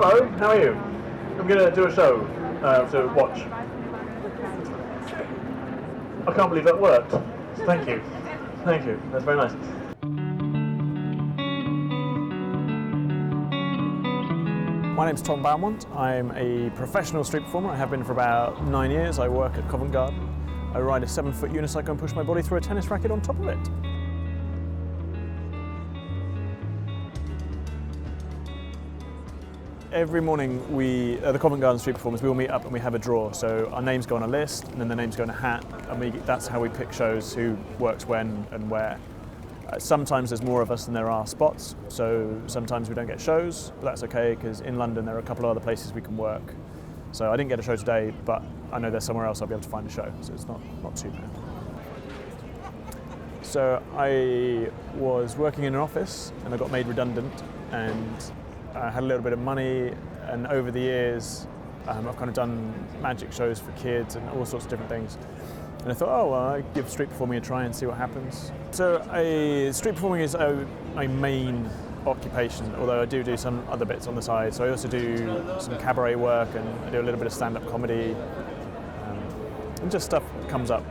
Hello, how are you? I'm going to do a show to watch. I can't believe that worked. Thank you. Thank you. That's very nice. My name's Tom Beaumont. I'm a professional street performer. I have been for about 9 years. I work at Covent Garden. I ride a 7-foot unicycle and push my body through a tennis racket on top of it. Every morning the Covent Garden street performers, we all meet up and we have a draw. So our names go on a list and then the names go in a hat, and that's how we pick shows, who works when and where. Sometimes there's more of us than there are spots, so sometimes we don't get shows, but that's okay because in London there are a couple of other places we can work. So I didn't get a show today, but I know there's somewhere else I'll be able to find a show, so it's not too bad. So I was working in an office and I got made redundant, and I had a little bit of money, and over the years I've kind of done magic shows for kids and all sorts of different things. And I thought, oh, well, I'd give street performing a try and see what happens. So street performing is my main occupation, although I do some other bits on the side. So I also do some cabaret work, and I do a little bit of stand-up comedy, and just stuff that comes up.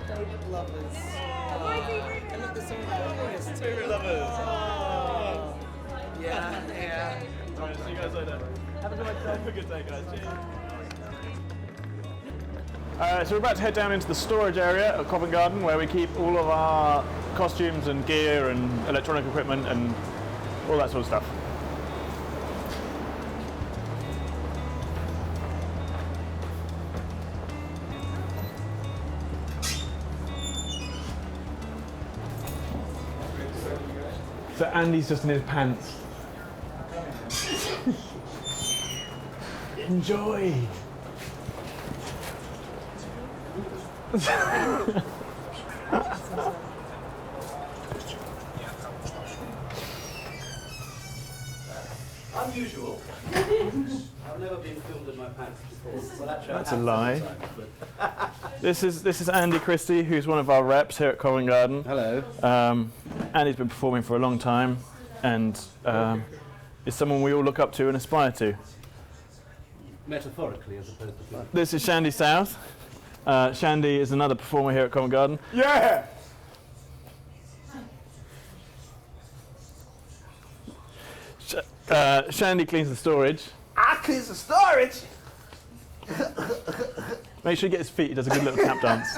Favorite lovers. And look, there's some glorious Favorite lovers. Oh. Yeah. All right, see you guys later. Have a good one. Have a good day, guys. Cheers. So we're about to head down into the storage area at Covent Garden, where we keep all of our costumes and gear and electronic equipment and all that sort of stuff. So Andy's just in his pants. Enjoy! Unusual. I've never been filmed in my pants before. Well, That's a lie. This is Andy Christie, who's one of our reps here at Covent Garden. Hello. Andy's been performing for a long time, and is someone we all look up to and aspire to. Metaphorically, as opposed to fun. This is Shandy South. Shandy is another performer here at Covent Garden. Yeah! Shandy cleans the storage. I cleans the storage! Make sure you get his feet. He does a good little tap dance.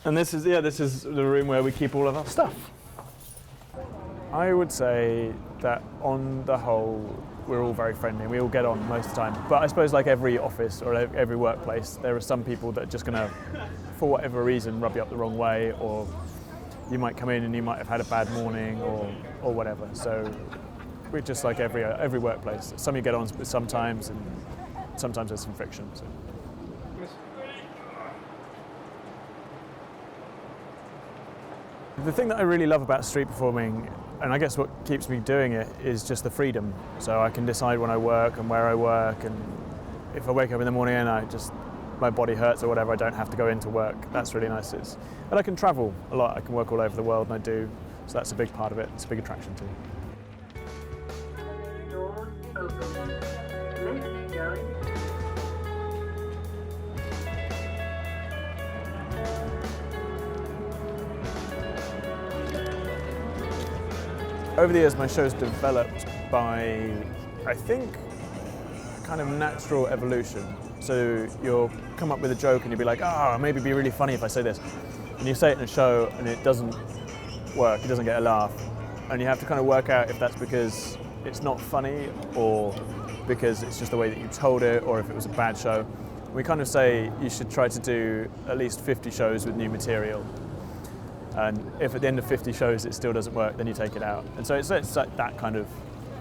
And this is the room where we keep all of our stuff. I would say that on the whole, we're all very friendly. We all get on most of the time. But I suppose like every office or every workplace, there are some people that are just going to, for whatever reason, rub you up the wrong way, or you might come in and you might have had a bad morning or whatever. So we're just like every workplace. Some you get on with sometimes, and sometimes there's some friction. So. The thing that I really love about street performing, and I guess what keeps me doing it, is just the freedom. So I can decide when I work and where I work, and if I wake up in the morning and my body hurts or whatever, I don't have to go into work. That's really nice. And I can travel a lot. I can work all over the world, and I do. So that's a big part of it. It's a big attraction too. Doors open. Lift going. Over the years, my show's developed by, I think, kind of natural evolution. So you'll come up with a joke and you'll be like, maybe it'd be really funny if I say this. And you say it in a show and it doesn't work, it doesn't get a laugh. And you have to kind of work out if that's because it's not funny or because it's just the way that you told it, or if it was a bad show. We kind of say you should try to do at least 50 shows with new material. And if at the end of 50 shows it still doesn't work, then you take it out. And so it's like that kind of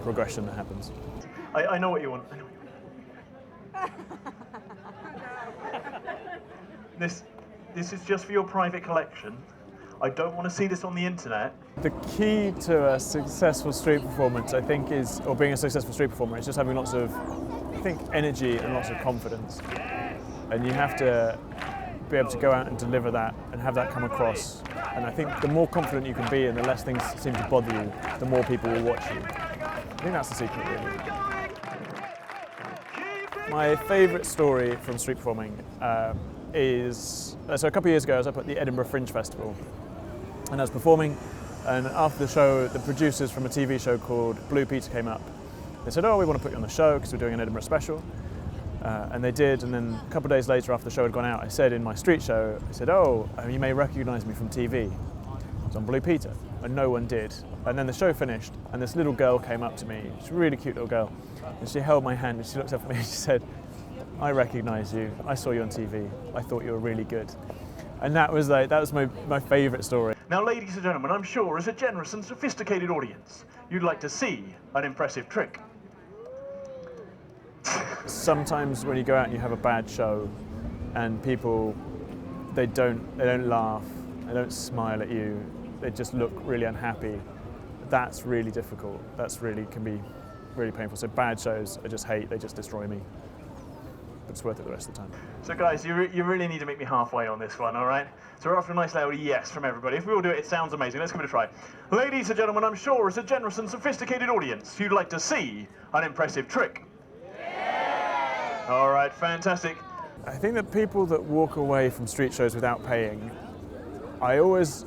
progression that happens. I know what you want. This is just for your private collection. I don't want to see this on the internet. The key to a successful street performance, I think, or being a successful street performer, is just having lots of, I think, energy and lots of confidence. And you have to be able to go out and deliver that and have that come across And I think the more confident you can be and the less things seem to bother you, the more people will watch you. I think that's the secret, really. My favourite story from street performing is, so a couple of years ago I was up at the Edinburgh Fringe Festival and I was performing, and after the show the producers from a TV show called Blue Peter came up. They said, oh, we want to put you on the show because we're doing an Edinburgh special. And they did, and then a couple of days later after the show had gone out, I said in my street show, I said, oh, you may recognise me from TV. I was on Blue Peter, and no one did. And then the show finished, and this little girl came up to me, she's a really cute little girl, and she held my hand and she looked up at me and she said, I recognise you, I saw you on TV, I thought you were really good. And that was my favourite story. Now, ladies and gentlemen, I'm sure as a generous and sophisticated audience, you'd like to see an impressive trick. Sometimes when you go out and you have a bad show and people, they don't laugh, they don't smile at you, they just look really unhappy, that's really difficult. Can be really painful. So bad shows I just hate, they just destroy me. But it's worth it the rest of the time. So guys, you really need to meet me halfway on this one, all right? So we're after a nice loud yes from everybody. If we all do it, it sounds amazing. Let's give it a try. Ladies and gentlemen, I'm sure as a generous and sophisticated audience, you'd like to see an impressive trick. All right, fantastic. I think that people that walk away from street shows without paying, I always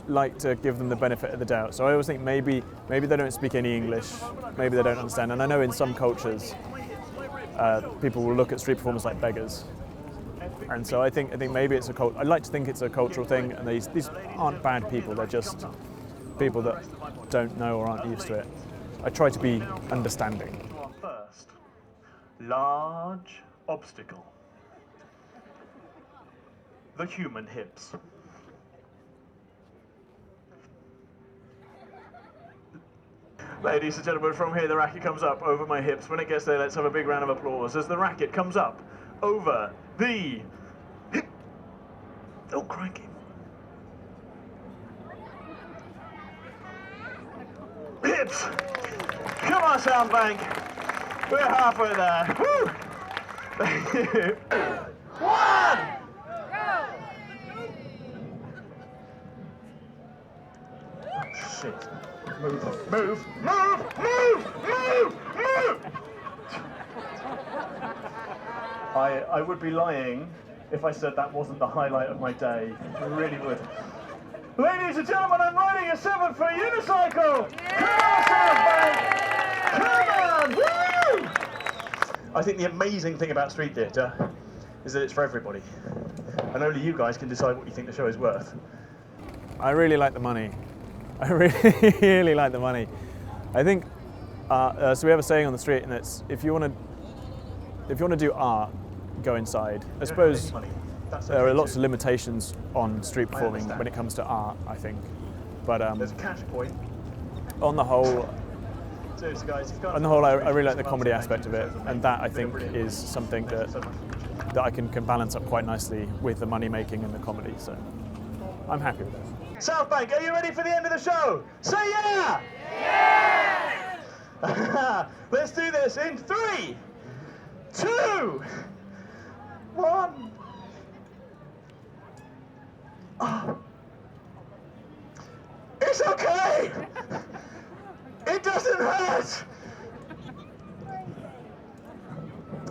like to give them the benefit of the doubt. So I always think maybe they don't speak any English, maybe they don't understand. And I know in some cultures, people will look at street performers like beggars. And so I think maybe it's I'd like to think it's a cultural thing, and these aren't bad people, they're just people that don't know or aren't used to it. I try to be understanding. First, large obstacle. The human hips. Ladies and gentlemen, from here the racket comes up over my hips. When it gets there, let's have a big round of applause as the racket comes up over the hip. Oh, crikey. Hips. Come on, Soundbank. We're halfway there. Woo! Thank you. One! Oh, shit. Move, move, move, move, move, move! I would be lying if I said that wasn't the highlight of my day. I really would. Ladies and gentlemen, I'm riding a 7-foot unicycle! Come on, Soundbank! Come on! Woo! I think the amazing thing about street theatre is that it's for everybody. And only you guys can decide what you think the show is worth. I really like the money. I really like the money. I think, so we have a saying on the street, and it's if you want to do art, go inside. I suppose there are lots of limitations on street performing when it comes to art, I think. But there's a cash point. On the whole, Seriously, guys, I really like the comedy aspect of it, and that I think is something that I can balance up quite nicely with the money making and the comedy. So I'm happy with it. Soundbank, are you ready for the end of the show? Say yeah! Yeah! Let's do this in 3, 2, 1. Oh. It's okay! It doesn't hurt!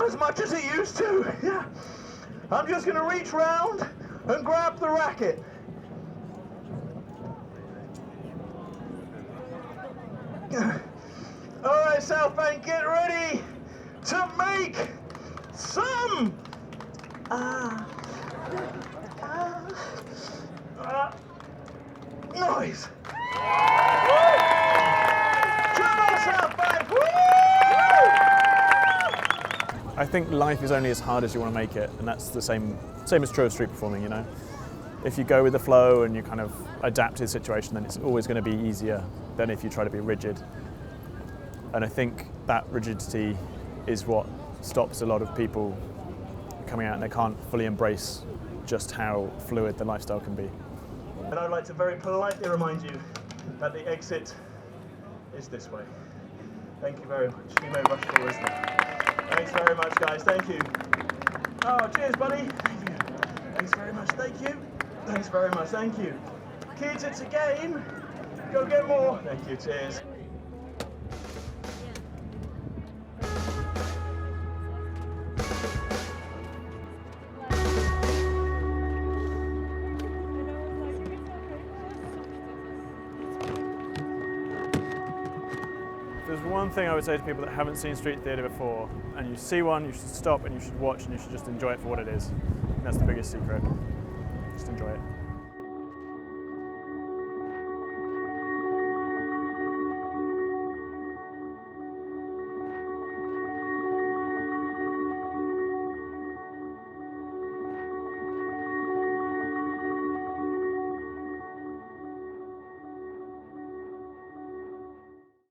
As much as it used to, yeah. I'm just gonna reach round and grab the racket. All right, Soundbank, get ready to make some noise. Come on, Soundbank! Woo! I think life is only as hard as you want to make it, and that's the same is true of street performing, you know. If you go with the flow and you kind of adapt to the situation, then it's always going to be easier than if you try to be rigid. And I think that rigidity is what stops a lot of people coming out, and they can't fully embrace just how fluid the lifestyle can be. And I'd like to very politely remind you that the exit is this way. Thank you very much. You may rush forward, isn't it? Thanks very much, guys. Thank you. Oh, cheers, buddy. Thank you. Thanks very much. Thank you. Thanks very much. Thank you. kids, it's a game. Go get more. Thank you, cheers. If there's one thing I would say to people that haven't seen street theatre before, and you see one, you should stop and you should watch and you should just enjoy it for what it is. And that's the biggest secret. Just enjoy it.